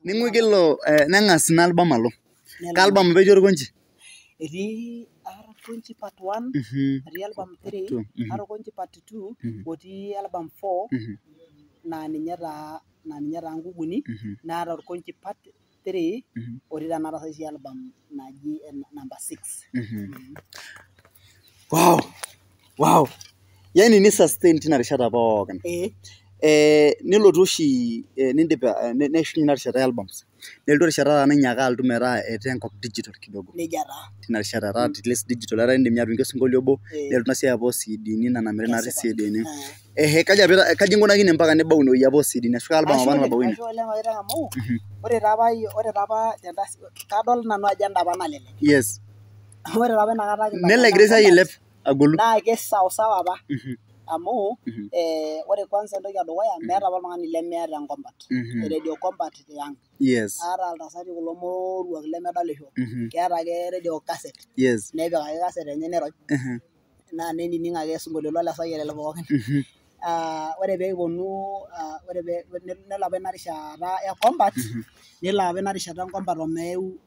Ningwigilo nengas na album alo. Ka album bejo gonji. Eti Arakonchi part 1, eti album 3, Arakonchi part 2, oti album 4, na ninye taa nguguni, na Arakonchi part 3, oti tanakata sai album naji number 6. Wow. Yani ni sustain tina rishata pookin. Nilotu oshi nindip neshunye rishata albums. Nelotu rishata nanyaka altu metaa etaa enkop digital kidogo. Tina rishata taa at least digital era indim nyatu nkesingolio obo nelotu na sia apo CD ni na namere na CD ni. Kaji ingunakini mpaka nebau no yapo CD ni ashuka album apa nabau ni. Ore tapa kadol nanu agenda apa nalele. Yes. Ore tapa nakata Nele gresa yilep agolu. Na ke sawa apa. Amu ore kwanza ndoki adukuya meeta apa oltung'ani lemeeta combat radio combat yang yes ara altasati kulo moruak lemedolisho keeta ake radio cassette yes nepik ake cassette enye neroj na nenining ake singolio le sayele pookin ore pee iponu ore nelo apa ina rishata ya combat nelo apa ina rishata combat omeu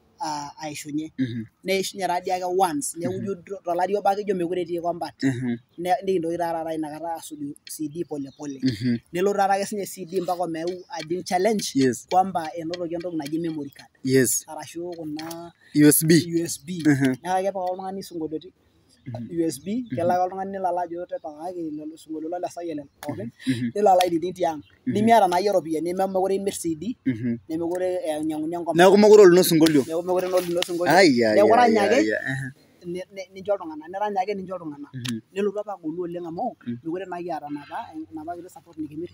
aishunye neishunye radi ake once neuju tolari obo ake jo mekure etii combat nikintoki taata inakata asuju CD pole pole nelo taata ake sinye CD mpaka omeu ajing challenge kwamba enotoki entoki naji memory card arashu kuna USB neeku kepik oltung'ani singolioti USB kelaka oltung'ani nelo ajo tepikaki singolio le sayele pookin nelo ala editing tiang nimiata naa yie ropiyiani nemekure imir CD nemekure enyang'uni enkop neeku mekure olino singolio neeku ranyake nincho iltung'anak nelotu apa agolu oleng amu mekure naa kiata napa kiti support nikimir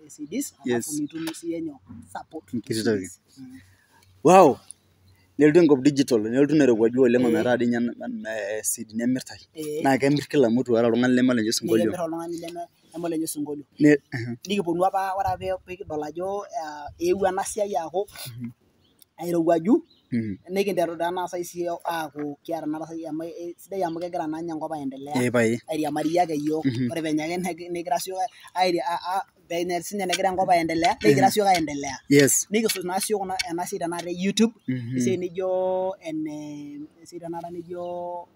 CDs alafu nitum siye nyoo support wow nelotu enkop digital nelotu nairowuaju oleng ometaa dii CD nemirtai naa kemir kila mtu ara oltung'ani lemelenye singolio nemir oltung'ani lemelenye singolio nikiponu apa ore apa pikidol ajo eewuo ena siai aaku airowuaju nikinteru taa naa saisi aaku kiata naa saisi amu sidai amu kegira naa enkop aendelea airiamari ake yiok ore penye ake nigira siok penye sinye negira enkop aendelea nigira siok aendelea nikisuj naa siok ena siai tenakata YouTube esiai nijo esiai tenakata nijo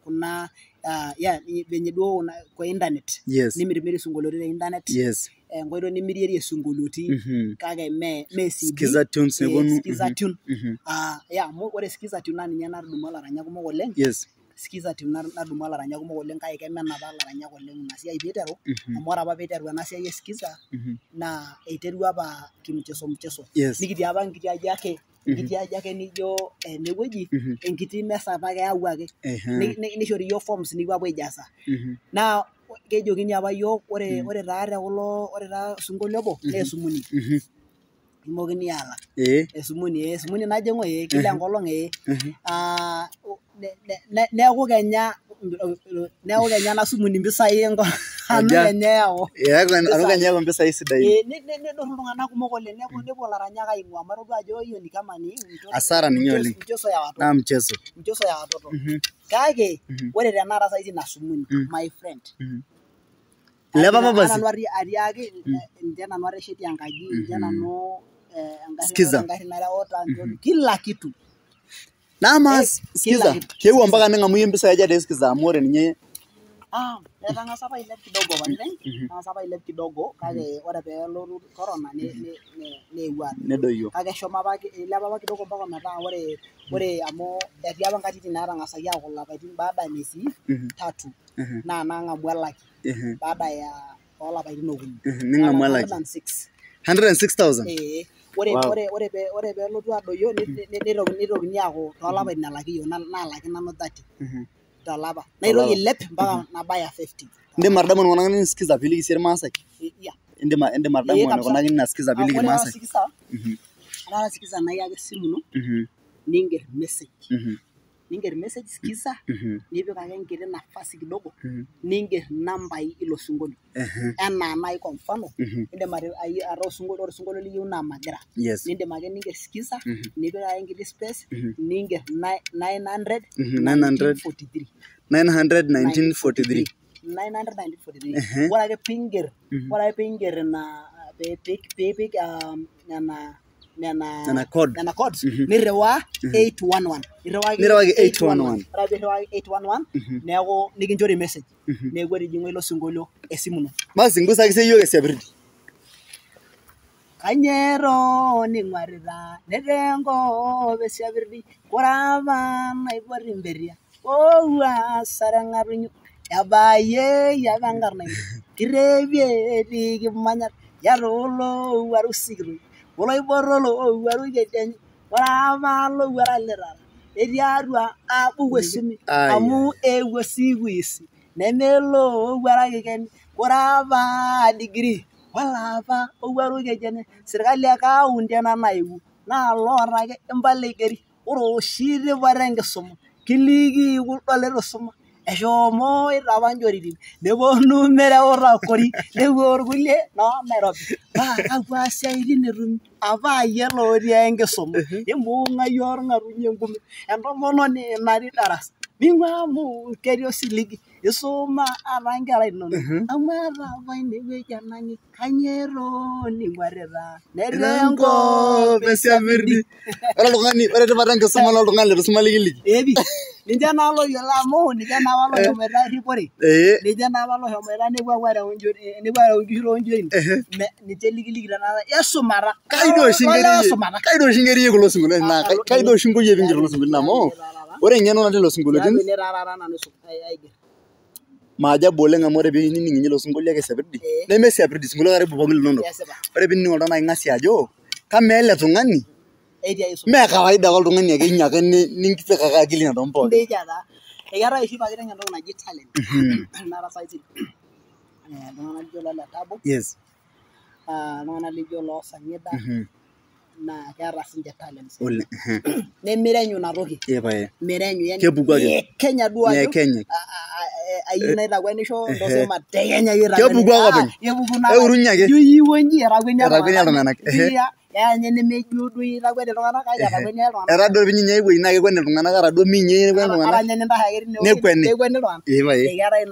kuna venye duo kwa internet nimirimiri singolioti te internet enkoitoi nimiririe singolioti kake me CD skiza tunes neponu tune ore skiza tune naa ninye natudumu ilaranyak kumok oleng skiza tune natudumu ilaranyak kumok oleng kake kemen apa ilaranyak oleng ina siai piiteru amu ore apa piiteru ena siai skiza naa eiterua apa kimcheso nikitii apa nkiti aji ake nijo enewueji enkiti mesa apa keyau ake nishori yiok forms nikipuo apuo aijaza naa kejokini apa yiok ore taa singolio obo neesumuni imokini alak esumuni najing'o kila enkolong neeku kenya nasumuni mpisai anu kenya yau mpisai sidai nedor iltung'anak kumok oleng nepuo laranyak aing'ua amu atodua ajo hiyo ni kama ni hasara ninye oleng na mchezo ya watoto kake ore tenakata saisi nasumuni my friend leva babasi ariaki nje nanu aresheti enkaji nje nanu engari nareota kila kitu namas skiza kewa mpaka ningamu yembisa yaja de skiza amore ninye netangasa apa ilep kidogo kake ore peelotu corona neewuan nedoyio kake shomo apa ilepa apa kidogo mpaka metaa ore amu etii apa nkatitin naatang'asaki aaku lapaitin baada miezi 3 naa nang'amu elaki baada ya olapaitin okuni ning'amu elaki 106,000 ore peelotu adoyio nitokini aaku toolapaitin elaki yiok naalaki nanu 30 tolapa naitoki ailep mpaka nabaya 50 indim ardamon kunakini skiza piliki sir maasai indim ardamon kunakini skiza piliki maasai ana skiza na yake simu no ninger message ninger message sikiza nipik ake enkiti nafasi kidogo ninger nambai ilo sinkolio enaa nai kwa mfano indim ataa osinkolio liyieu naa magira nindim ake ninger sikiza nipik ake enkiti space ninger 943 ore ake piinger piipik nena codes nirriwaa 811 nirriwaki 811 ore piirriwaki 811 neeku nikinchori message neeku etijing'ua ilo sinkolio esimu ino basi ngusaki siyie yiok esiapiriti Kanyero ning'uarita netenkop esiapiriti ore apa naipot imperia sareng'atunyo ebayie apa enkarna ino kirepie etii kimanyat yatolowuaru sikitoi oloiboro lowuaru kedienye ore apa lowuarak litara etii atua abuku esumi amu eewuo sikuisi nemelowuarak ikeni ore apa degree olapa owuaru kedienye sirkali e kaunti ena naewuo naa loota ake impala igeri ore oshi tipat enkisuma kiliki kuldo litu isuma eshomo apa njoritin neponu mereuta kori nepuo irkulie noo Nairobi paa kakwa siaitin etumi apa ayie lotii enkisuma imbung'a yie orng'atunyo enkume entomononi natii darasa ming'ua amu ketii osiligi isuma ata nkera inonok amu eeta apa inewueji enang'i Kanyero ning'uarita netenkop esiapiriti ore tipat enkisuma oltung'ani litu isuma likiliki ninche naa loyiolo amu ninche naa apa loshomoita erripore ninche naa apa loshomoita nepuo areu nkishu toonchorin ninche likiliki tenakata esumata kaidoo oshi nkerie kulo sinkolioitin naa kaidoo oshi nkoyie piingero kulo sinkolioitin amu ore eng'eno natii lelo sinkolioitin maajabu oleng amu ore piinining ninye ilo sinkolio ake esiapiriti nemesiapiriti sinkolio karibu pookin linonok ore piinining oltung'ani ing'asi ajo kamaa ele tung'ani mee kawaida ake oltung'ani ake inyo ake nipik ake akili natom pookin ekeetai oshi pakiteng entoki naji talent nara saisi iltung'anak lijo lole Tabo iltung'anak lijo loo Sang'ida naa keeta sinche talents nemirenyu inatoki mirenyu kepuku ake Kenya duo ajo ayieu naitakwenisho ndosema tekenya kepuku ake openy eurunye ake iwuonji etakweni iltung'anak yaanye nemejo duo itakweni iltung'anak kake etakweni iltung'anak era duo pinyinye ewueji naa kekweni iltung'anak ata duo minye ekweni iltung'anak aranya nintahe ake tine nekweni iltung'anak ekeetai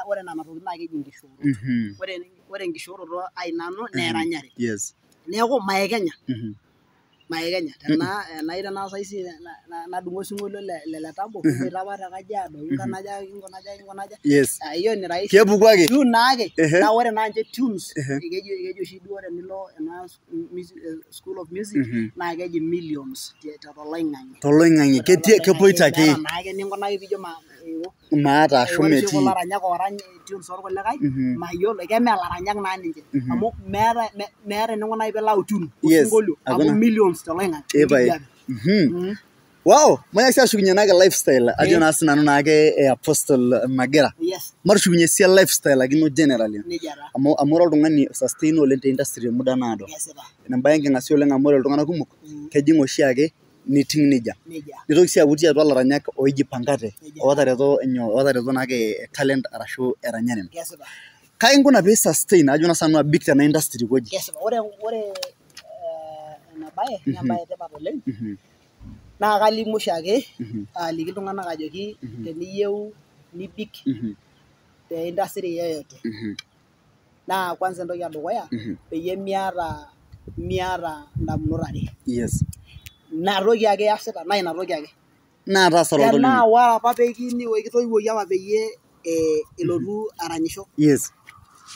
ore nena tokitin naa keji nkishoorot ore enkishooroto ai nanu naa eranyare neeku maekenya tenaa saisi nadung'o osinkolio le Tabo kiboita apa te Kajiado kinkonaja hiyo ni rahisi kepuku ake tune naake naa ore naa ninche tunes keji oshi duo tenilo ena school of music naa keji millions toloing'ang'e kepoito ake naake ninkunaki piijo maata ashu metii kulo aranyak oorany tunes orkulikae mayiolo keme laranyak naa ninche amu meeta eninkunaki piilau tune osinkolio amu millions toloing'ang'e wow manya sii ashukunye naake lifestyle ajo naa sinanu naake Apostle Magera matushukunye sie lifestyle ake ino generally amu ore oltung'ani sustain oleng te industry emuda naado ina embaye enking'asia oleng amu ore iltung'anak kumok kejing oshi ake niting nejia nitoki sii aaku tiatua ilaranyak oijipangate ootareto naake talent arashu eranyare kai inkuna pee sustain ajo naa sanu abik tena industry koji ore ena baye naa embaye etipat oleng naa kalimu oshiake aliki iltung'anak ajoki teniyieu nibik te industry yoyote naa kwanza entoki edukuya peyie miata ndamunot are ina toki ake iasita naa ina toki ake naa taasara oltung'ani tenaa ore apa kitoiwuoki apa peyie elotu aranyisho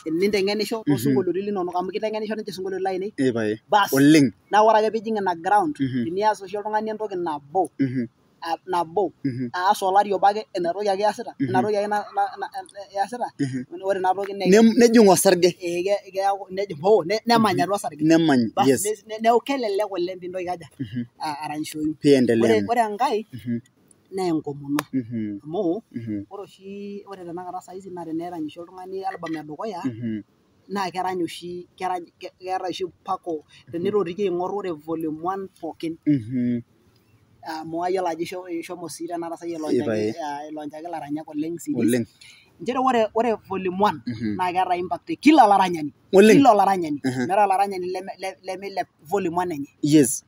ninteng'enisho tosinkolioitin linonok amu kiteng'enisho ninche sinkolioitin lainei bas oleng naa ore ake piijing ina ground tenias oshi oltung'ani entoki nabo aas olari obo ake ina toki ake iasita ore ina toki nejing osarge nemany atua osarge neeku kelelek oleng piintoki aja aranyishoyu ore enkae naa enkomono amu ore tenakata saizi naa teneranyisho oltung'ani album edukuya naa kerany oshi keeta oshi pako tenirotiki aing'or ore volume 1 pookin amu ayiolo ajo ishomo sii tenakata sayie ilonchaki laranyak oleng CDs. Oleng. Nchere ore volume 1 naa keeta impact e kila olaranyani. Oleng. Kila olaranyani. Meeta olaranyani lemilep volume 1 enye. Yes.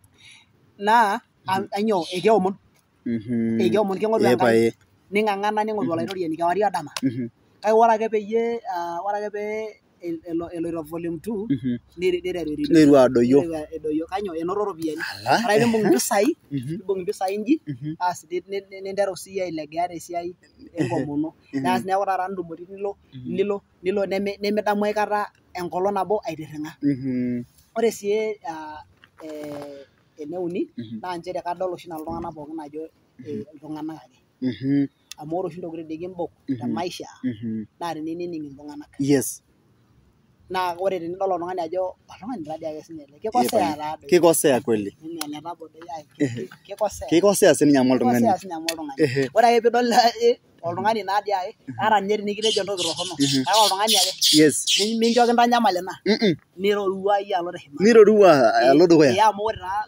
Naa anyoo ekeomon. Ekeomon keng'oru Enkai. Ning'ang'ana ning'oru olaitoriani kewarie odama. Kake ore ake pee eloito volume 2 neru adoyio. Kanyoo enoto ropiyiani. Ore ake piimbung impisai inji asi ninteru siyie ailegea tesiai enkomono. Neeku taata ntumoritin nilo nemidamu aikata enkolong nabo aitirring'a. Ore sii eneuni naa nchere kadol oshi nanu iltung'anak pookin ajo iltung'anak ake. Amu ore oshi ntokitin nikimbok te maisha naa tenining iltung'anak. Yes. Naa ore tenidol oltung'ani ajo oltung'ani taadii ake sinye ele kikosea taadoi. Kikosea kweli. Kikosea sininye amu oltung'ani. Ore ake piidol oltung'ani naadii ake ata ninye tenikitejo entoki torrono kake oltung'ani ake. Yes. Mincho kintanyamal ina. Nirorua iyie alo teshumata. Nirorua alo dukuya. Amu ore taa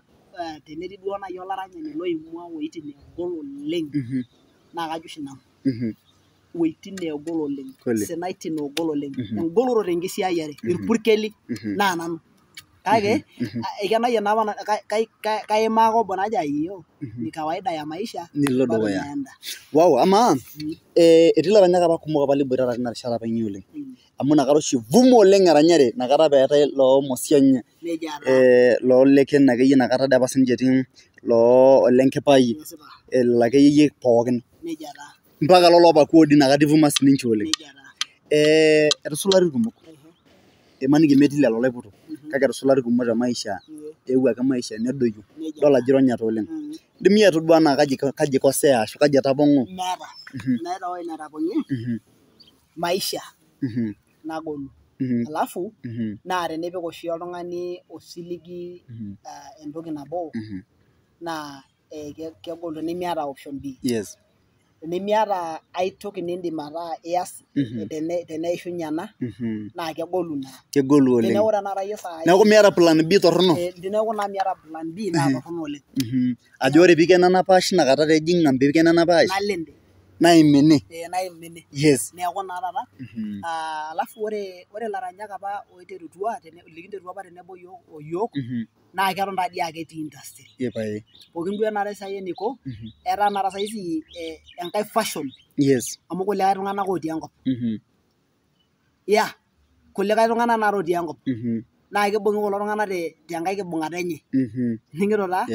tenetii duo naaji olaranyani loimua wueitin negol oleng naa kajo oshi nanu. Wueitin neegol oleng. Sinaitin neegol oleng. Engoloto tenkisiayiare. Irpurkeli naa nanu. Kake ikenayie naa kaimaa ake obo najo aiyoo ni kawaida ya maisha. Nilo dukuya. Wow, amaa etii ilaranyak apa kumok apa liboitata tina rishata apa inyi oleng. Amu inakata oshi vumo oleng eranyare inakata peetai loo Mosiany loo Leken akeyie inakata dii apa sininche etii loo Olenkipai lelo akeyie pookin. Mpaka loloopakuo dii inakata ivuma sininche oleng. Etusulari irkumok. Imaniki metii lelo laipoto. Kake etusulari irkumok te maisha. Eewuo ake maisha nedoyio. Idol ajo ironyate oleng. Indim iyie atodua enaa kaji ikosea ashu kaji etapong'o. Meeta ewuei netapong'ie. Maisha nagolu. Alafu naa tenipik oshi oltung'ani osiligi entoki nabo naa kegol tenimiata option B. Yes. Tenimiata ai toki niindim ataa ias teneishunye ena naa kegolu naa. Kegolu oleng. Teneeku tenakata iyie saai. Neeku miata plan B torrono. Teneeku naa miata plan B naa torrono oleng. Ajo ore piiken ena paash inakata peejing' ang' piiken ena paash. Nalende. Naimini. Naimini. Yes. Neeku naa taata. Alafu ore ilaranyak apa oiterutua likinterutua apa tenebo iyiok naa keton taadii ake etii industry. Pookin duo enara esiai eniko etaa nara saisi enkae fashion. Yes. Amu kulikae tung'anak otii enkop. Yeah. Kulikae tung'anak naa otii enkop. Naa kibung'i kulo tung'anak tenkae kibung'ata enye. Ning'ito taa?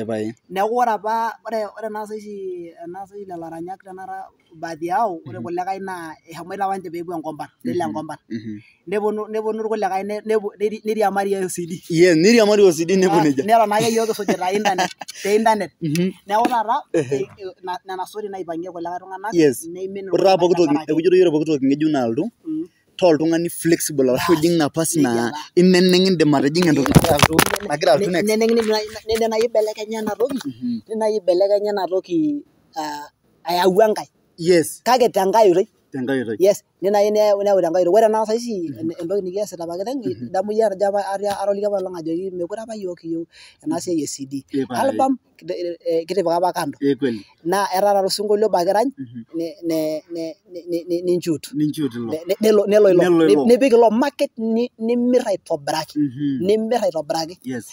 Neeku ore apa ore ena saisi lelo aranyak tenakata baadhi yao ore kulikae naa eshomoita apa ninche peepuo enkompat. Nelo enkompat. Neponu irkulikae niriamari OCD. Yes, niriamari OCD nepuo nejia. Neton ake yiok kisujita te internet. Neeku taata nena story naipang'ie kulikae tung'anak. Yes. Ore taa pooki toki ekujoito ore pooki toki ng'ejuk naaltu taa oltung'ani flexible arashu ijing' nafasi naa ineneng' indim atijing'a entoki nagira altu next. Nindim naaji aibelekenya ena toki ayau enkae. Yes. Kake tenkae oitoi. Tenkae oitoi. Yes. Ninayu neyau tenkae oitoi. Ore ena saisi entoki nikiasita apa kiteng' idamu iyie ajo apa atoliki apa olong' ajoki mekure apa yiok kiyieu ena siai e CD. Album kitipika apa kando. Naa etaa taata osinkolio obo ake irany ninchuut. Nelo ilo. Nipik ilo market nimirr aitobiraki. Yes.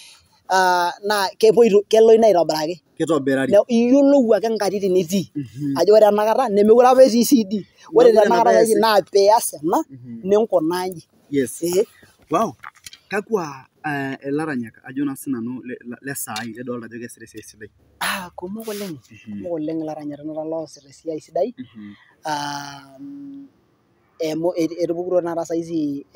Naa kelo ina aitobiraki. Kitobirari. Iyiolou ake nkatitin nitii. Ajo ore enakata nemekure apa etii CD. Ore tenakata naa peas ena ninkunaa inji. Yes. Wow. Kakwa ilaranyak ajo naa sinanu le saai lidolta ajo keesita esiai sidai. Kumok oleng. Kumok oleng ilaranyak tenakata loosita esiai sidai. Etupukutuo tenakata saisi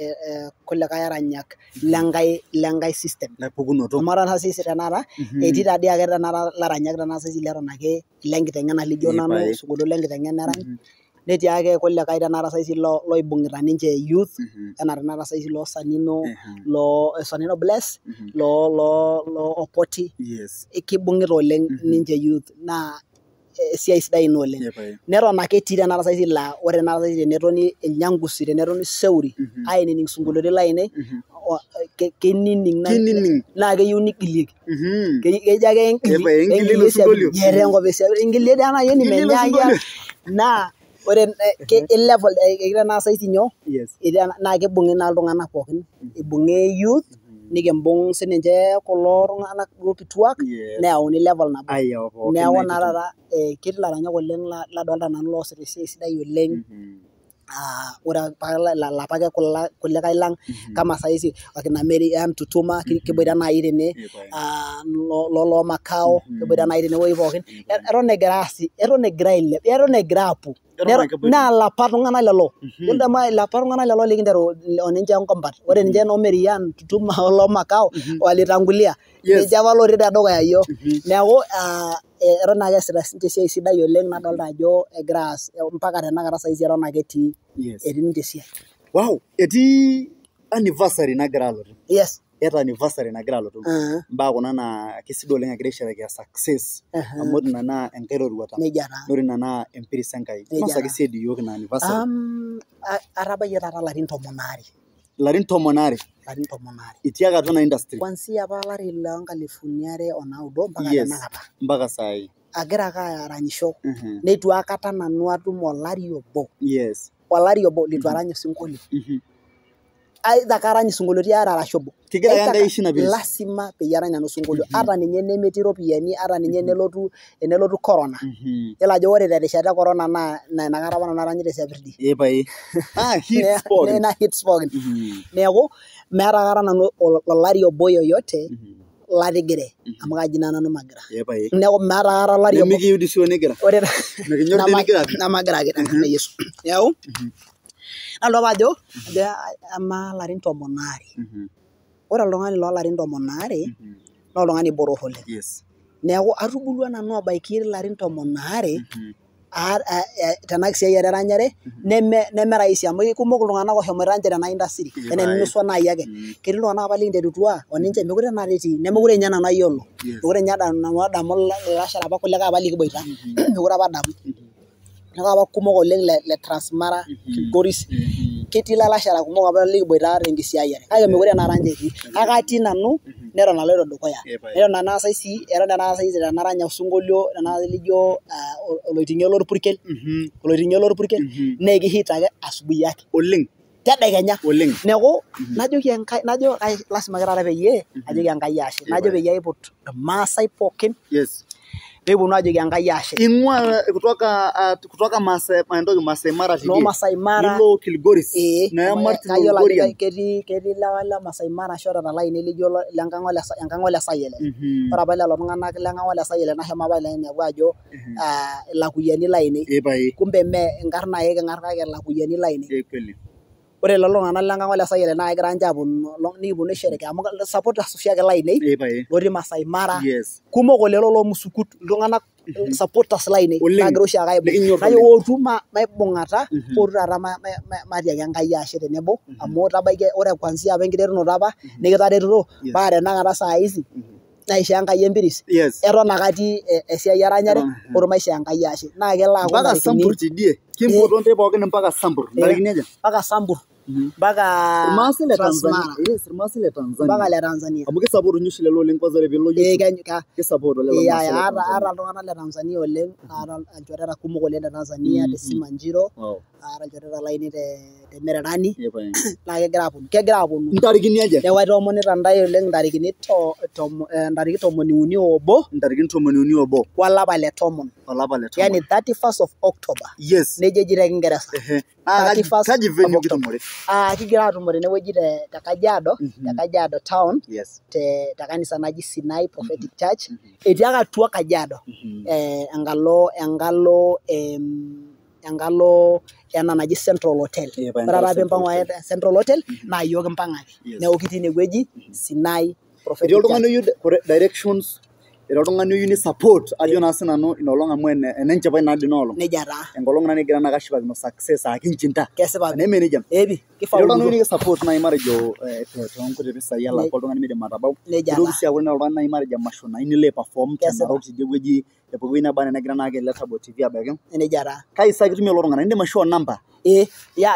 kulikae aranyak lenkae system. Lepukunoto. Amu ore saisi tenakata etii taadii ake tenakata ilaranyak tenakata saisi leton ake lenkiteng'ena lijo nanu osinkolio lenkiteng'ena erany. Netii ake kulikae tenakata saisi loibung'ita ninche youth enaa tenakata saisi loo Sanino, loo Sanino Bless, loo Opoti. Yes. Kibung'ita oleng ninche youth naa esiai sidai ina oleng. Neton ake etii tenakata saisi laa ore tenakata saisi tenetoni Ilnyangusi, tenetoni Seuri ainining' isinkolioitin lainei kinining naa keyieu nigilieki. Mhm. Kejo ake Ingili ilo sinkolio. ingilie dee naaji nimenyaaki naa ore level egira naa saizi nyoo Yes. naa kibung'i naa iltung'anak pookin ibung'i youth nikimbung sininche kulo tung'anak duo kituak Yes. neyauni level nabo Ayaw pookin neeku naa naa taata ketii ilaranyok oleng ladolta nanu loosita esiai sidai oleng. Mhm. Ore lapake kulikae lang kama saizi wakina Mary Tutuma kiboita naaji tene lolo Makao kiboita naaji tene wueji pookin eton egira ailep eton egira apuo naa lapa tung'anak lelo lapa tung'anak lelo likinteru oninche Nkombat ore ninche no Mary Tutuma olo Makao walitangulia ninche apa lotii tedukuya yiok neeku eton ake eesita sininche esiai sidai oleng nadolta ajo egira aas mpaka tenakata saizi eton ake etii ninche esiai. Wow, etii anniversary nagira alotu. Yes. Eta anniversary nagira alotu. Mbaa kuna naa kesidai oleng egira aisherehekea success. Amu ina naa enkai roruata. Nejia taa. Ore ina naa empiris Enkai. Nosaki sii yiok ina anniversary. Atabayie taata ilarin 12. Ilarin 12. Ilarin 12. Itiaka atua ina industry. Kwanzia apa olari loo 2009 mpaka tenakata. Mpaka saai. Agira ake aranyisho. Neitu aikata nanu atum olari obo. Yes. Olari obo litu arany osinkolio. Aidha karany isinkolioitin are arashu obo. Kigira ake Enkai aisho ina piris. Lasima peyie arany nanu osinkolio. Ata ninye nemetii iropiyiani, ata ninye enelotu corona. Yiolo ajo ore terishata e corona naa inakata apa nanu aranyita esapirdi. Epae. Hits pookin. Nena hits pookin. Neeku meeta aikata nanu olari obo yoyote latigire amu kaji naa nanu magira. Epae. Neeku meeta aikata olari obo. Nemikiyieu dii siyiok nigira. Ore Mikinyor dii nigira. namagira ake tenkata Yesu. Neeku nalo apa ajo amaa ilarin 12. Ore oltung'ani loolarin 12 naa oltung'ani botorr oleng. Yes. Neeku atubulua nanu abaiki ilarin 12 tena kisiai eranyare neme rahisi amu kumok iltung'anak oshomoita ninche tena industry enaa eninosa naai ake. Ketii iltung'anak apa likinterutua oninche mekure naa etii nemekure ninye nanu ayiolo. Mekure ninye nanu adamu ilashere apa kulikae apa likiboita mekure apa adamu. Neeku apa kumok oleng le Transmara, Kilgoris. Ketii ilalashera kumok apa likiboita tenkisiayiare. Kake mekure naa ninche etii. Kake atii nanu neton aloito dukuya. Eton tenakata saizi tenarany osinkolio tenakata lijo oloiting'ie lorpurkel. Oloiting'ie lorpurkel naa kihit ake asubuhi yake. Oleng. Tedekenya. Oleng. Neeku najoki Enkai lasima ake taata peyie ajoki Enkai ashe. Najo peyie aiput irmaasai pookin. Yes. Peeponu ajoki Enkai ashe. Ing'ua kutoka Masai Mara tidie. No Masai Mara. Nilo Kilgoris. Kayiolo ajo ketii lewa le Masai Mara shoreta laini lijo lenkang' ole Sayiele. Ore apa lelo tung'anak lenkang' ole Sayiele nashomo apa ainepu ajo ilakuyiani lainei. Kumbe mee inkarn ake king'arr kake ilakuyiani lainei. Ore lelo tung'anak lenkang' ole Sayiele naa kegira ninche aaponu nikiponu aisherehekea amu supporters oshiake lainei lotii Masai Mara. Kumok olelo loomusukut iltung'anak supporters lainei naagira oshiake aibung'. Najo ootu maibung'ata ootu taata matiaki Enkai ashe tenebo amu itabaikia ore kwanzia apa enkiterunoto apa nikitaretito paa tenakata saa hizi naishoo Enkai empiris. Eton ake atii esiai eranyare ormaisho Enkai ashe. Naa kelo aaku mpaka Sambur tidie. Kimpoto ntae pookin mpaka Sambur. Ntarikini aja? Mpaka Sambur. Mpaka irmaasai le Tanzania. Yes, irmaasai le Tanzania. Mpaka le Tanzania. Amu kisapot oshi lelo oleng kwanza ore piilo kisapot lelo maasai. Aata iltung'anak le Tanzania oleng, aata ilchoreta kumok oleng te Tanzania te Simanjiro, aata ilchoreta lainei te Mererani. Naa kegira aaponu. Ntarikini aja? Neeku aitoomonita ntae oleng ntarikini 31. Ntarikini 31. Olapa le 10. Olapa le 10. Yani 31st of October. Yes. Nejo eji te Kingereza. Kaji venue kitumore? Kigira atumore tenewueji te Kajiado, te Kajiado town, te kanisa naji Sinai Prophetic Church. Etii ake atua Kajiado. Enkalo ena naji Central Hotel. Ore apa piimpang'u ake Central Hotel naa yiok impang'aki. Neeku kitii inewueji Sinai Prophetic Church. Etii oltung'ani oyieu directions ira oltung'ani oyieu ni support ajo naa sinanu ina olong' amu enenchipai naa dii ina olong'. Nejia taa. Enkolong' naa nigira naa kashipakino success kinchinta. Kesipa. Neme nejia. Ebi, kifaulu. Ira oltung'ani support nai matejo toonkuti pisai alak oltung'ani miidim atabau. Nejia taa. Nitoki sii aaku oltung'ani nai matejo emasho nayieu nilo perform tenarok tidie wueji epooki wueji naba enaa negira naake Letabo TV abaiki. Nejia taa. Kai sa kitumie lelo tung'anak? Indim aishoo namba?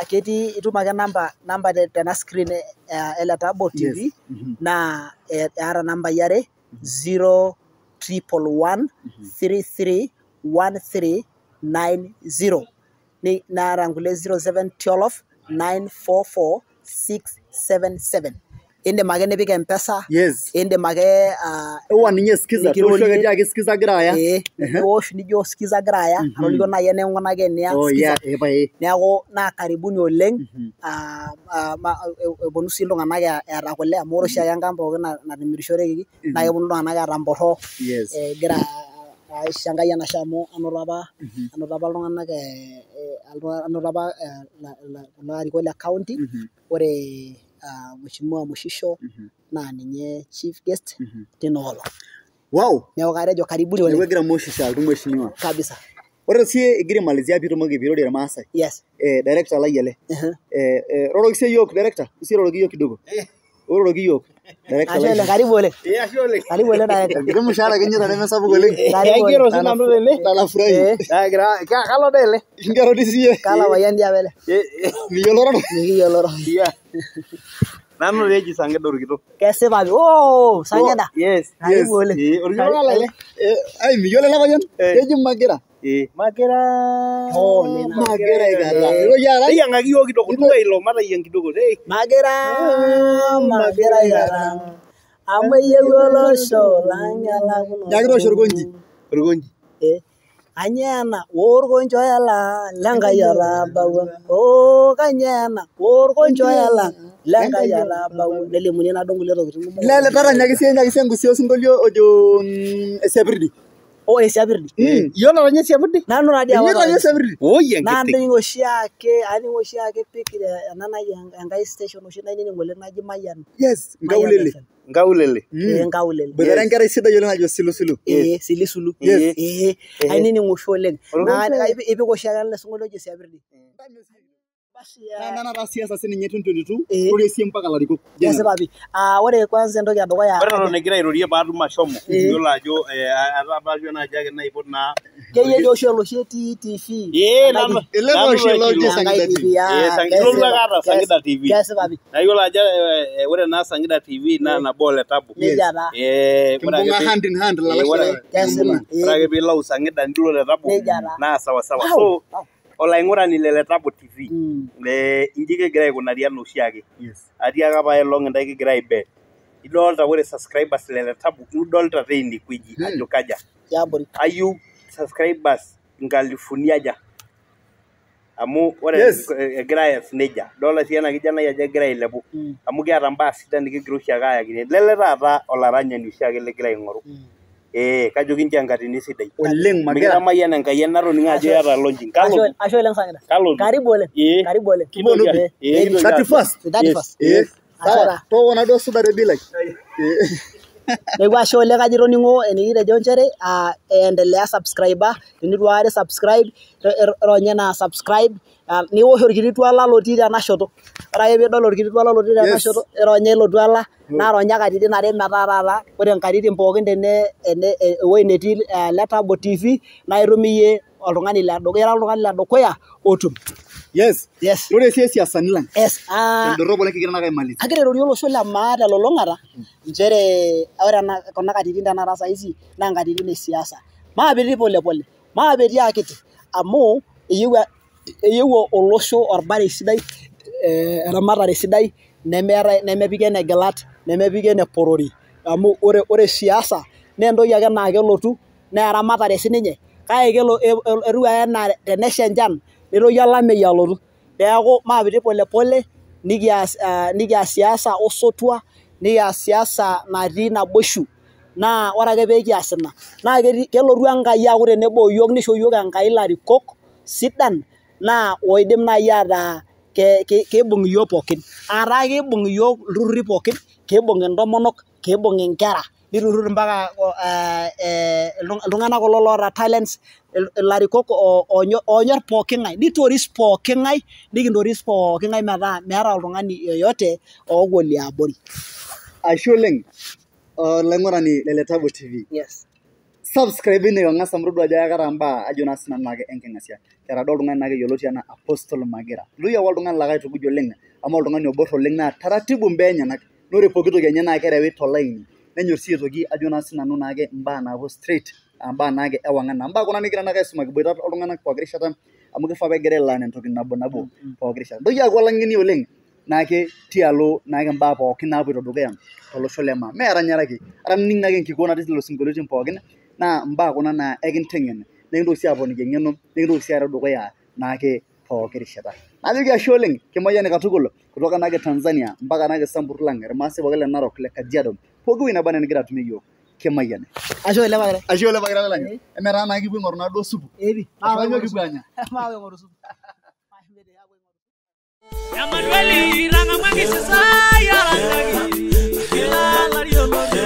Ketii itum ake namba tena screen Letabo TV naa eeta nambai are 011133139 neeta nkulie 0712944677. Indim ake nipik M-Pesa. Yes. Indim ake ewa ninye skiza toosho ake ake skiza gira aya. Wosh nijo skiza gira aya atoliko nai eninkunaki eniya skiza. Neeku naa karibuni oleng. Eponu sii iltung'anak eeta kule amu ore oshiake enkang pookin natimirishoreki naa keponu iltung'anak eeta mborro. Egira aisho Enkai enashe amu anoto apa iltung'anak anoto apa kulo arikok le county. Ore Mheshimiwa Mushisho naa ninye chief guest tina olong'. Wow. Neeku katejo karibuni oleng. Neeku egira Mushisho alotu Mheshimiwa. Kabisa. Ore sii igira aimalizia piitumoki piirorie irmaasai. Yes. Director lai ele. Roroki sii yiok director, roroki yiok kidogo. Roroki yiok. Director lai. Karibu oleng. Ashe oleng. Karibu oleng director. Enkiti mushahara kinyi nemesapuk oleng. Kaigero sii nanu tene. Nafurahi. Kalo dii ele. Kingero dii siiyie. Kalo payian dii apa ele. Miyiolo roro. Mikiyiolo. Nanu reji Sangida orkitok. Kesipa pi. Sangida. Yes. Karibu oleng. Orkitok ala ele. Ai miyiolo ele payian? Keji Magira. Magira. Magira igara. Teyiang'aki yiok kidogo duo ilo matayiang kidogo. Magira igara. Amu eyieu olosho lang elakuno. Nyaaki toosho orkonji. Orkonji. Kanyeena orkonjoya lang lenkai otabawua. Kanyeena orkonjoya lang lenkai otabawua. Nelimuni nado nkulie tokitin kumok. Lele taranyaki sie ngusio osinkolio ojo Esiapirdi. Esiapirdi. Iyiolo ronye Esiapirdi? Nanu nadi apa. Iyiolo Esiapirdi? Naning oshiake pik ena naji Enkai station oshi nainining oleng naji Mayian. Yes, Nkaulele. Nkaulele. Nkaulele. Boitare enkerai sidai oleng najo Silusulu. Silisulu. Yes. Ainining oshi oleng. Naa ipik oshiake ele sinkolio ojo Esiapirdi. Nana siasa sininye 2022 ore sie mpaka larikok. Kesipa pi. Ore kwanza entoki edukuya. Ore eton egira airorie paatum ashomo. Iyiolo ajo atabasio naaji ake naipot naa. Keyieu oshi oloshi TV. Nanu. Ele oshi loji Sangida TV. Iyiolo ake Sangida TV. Kesipa pi. Na iyiolo ajo ore naa Sangida TV naa nabo Letabo. Nejia taa. Kimbung'a hand in hand lalashe. Kesipa. Ore ake piilau Sangida nilo Letabo naa sawa sawa. So olaing'urani le Letabo TV. Inji kigira aikunari enaa oshiake. Atii ake apa elong intae kigira aibet. Idolta ore subscribers le Letabo idolta teine wueji ajo kaja. Ayieu subscribers 1,000 aja. Amu ore egira aas nejia. Idolta sii ena kijanai ajo egira ailepu. Amu kiata mbaa sidan nikigira oshiake ayakini. Lele taata olaranyani oshiake ligira aing'oru. Kajoki nche enkatini sidai. Oleng Magira. Mikitamayian Enkai natoning'o ajo iyata launching. Ashe oleng Sangida. Karibu oleng. Karibu oleng. 31st. Sawa. Toona duo sudare bilai. Neeku ashe oleng kaji itoning'o enikitejo nchere endelea subscriber tenitu aikata subscribe ironya naa subscribe niwosh orkiti twala lotii tena shoto. Ore ake piidol orkiti twala lotii tena shoto ironya ilo twala naa ronya katitin are metaa taata ore nkatitin pookin ewuei netii Letabo TV naa itum iyie oltung'ani ledukuya otum. Yes. Ore sii siasani lang. Endorropo oleng kigira aimaliza. Agira airorie olosho le maa telulung'ata nchere ore kuna katitin tenakata saizi naa nkatitin e siasa. Maapetii polepole, maapetii akiti amu eyieu olosho orbarei sidai, eramatare sidai, nemepiki enegilat, nemepiki eneporori. Amu ore siasa naa entoki ake naa kelotu naa eramatare sininye. Kake etiu ake enaa tenesha enchan nitoki olameyu alotu. Neeku maapetii polepole nikias siasa osotua, nikias siasa natii naboishu. Naa ore ake peekias ina naa kelotu Enkai aaku tenebo oyiok nisho yiok Enkai ilarikok sidan naa oidim naaji ataa keibung iyiok pookin. Aataa keibung iyiok ilturrurri pookin, keibung intomonok, keibung inkera, niturur mpaka iltung'anak kulo loota talents, ilarikok oonyor pooki ng'ae, nitoris pooki ng'ae, nikintoris pooki ng'ae metaa meeta oltung'ani yoyote oogol liabori. Ashe oleng olaing'urani le Letabo TV. Yes. Subscribe ine kang'asa mtodua ajo akata mbaa ajo naa sinanu naake enking'asia. Kera duo oltung'ani naake yioloti enaa Apostle Magira. Lui ake oltung'ani lake aitukuj oleng amu oltung'ani oborr oleng naa taratibu mbaa enyenak. Ore pooki toki enye naa kerewi tolaini. Nenyor sii aitoki ajo naa sinanu naake mbaa naapuo straight, mbaa naake ewang'an. Mbaa kuna nikigira naake aisuma kiboita oltung'anak pooki rishata amu kifaa pegira ailearn entoki nabo pooki rishata. Ntoki aaku olang'eni oleng naake tialo naake mbaa pookin naapoito dukuya tolosho le maa. Mee eranyare ake, aning' naake enkikuo natii lelo sinkolioitin pookin naa mbaa kuna naa ekinteng'en, nikintoki sii aponiki eng'eno, nikintoki sii areu dukuya naake pooki rishata. Najoki ashe oleng Kimayian katukul kutoka naake Tanzania mpaka naake Sambur lang, irmaasai pooki le Narok, le Kajiado, pooki wueji naba enaa enigira atumie yiok. Kimayian. Ashe oleng Magira. Ashe oleng Magira lang. Emetaa naa kipuo aing'oru naaduo supu. Epi. Ashe kipuo anya. Maape aing'oru supu. Yamanueli ranga mangisi saya lagi. Kila lari ono.